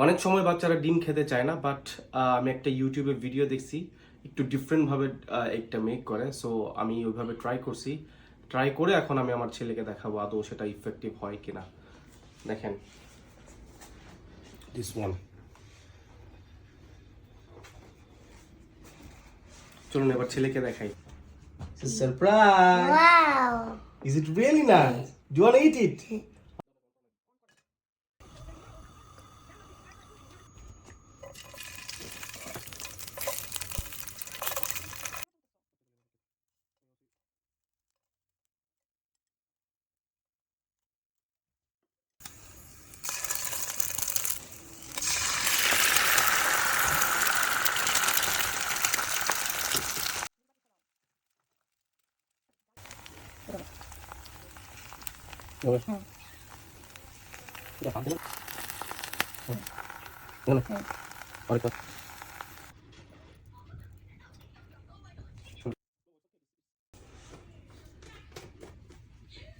অনেক সময় বাচ্চারা ডিম খেতে চায় না, বাট আমি একটা ইউটিউবে ভিডিও দেখছি একটু ডিফারেন্টভাবে একটা মেক করে, সো আমি ওইভাবে ট্রাই করে এখন আমি আমার ছেলেকে দেখাবো আদৌ সেটা ইফেক্টিভ হয় কিনা। দেখেন দিস ওয়ান, চলুন এবার ছেলেকে দেখাই। Surprise! Wow. Is it really nice? Do you want to eat it?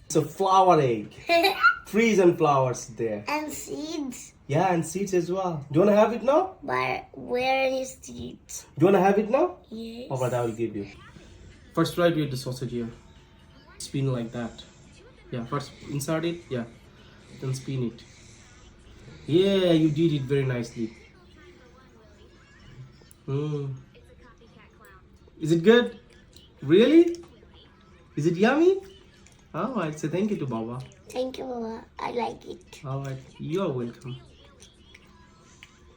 It's a flower egg. Trees and flowers there. And seeds. Yeah, and seeds as well. Do you want to have it now? But where is seeds? Do you want to have it now? Yes. Alright, I will give you. First try to eat the sausage here. Spin like that. Yeah, first insert it. Yeah, then spin it. Yeah, you did it very nicely. Is it good? Really? Is it yummy? Alright, say thank you to Baba. Thank you, Baba. I like it. Alright, you are welcome.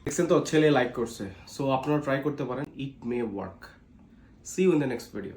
দেখছেন তো ছেলে like করছে, so আপনারা try করতে পারেন, it may work. See you in the next video.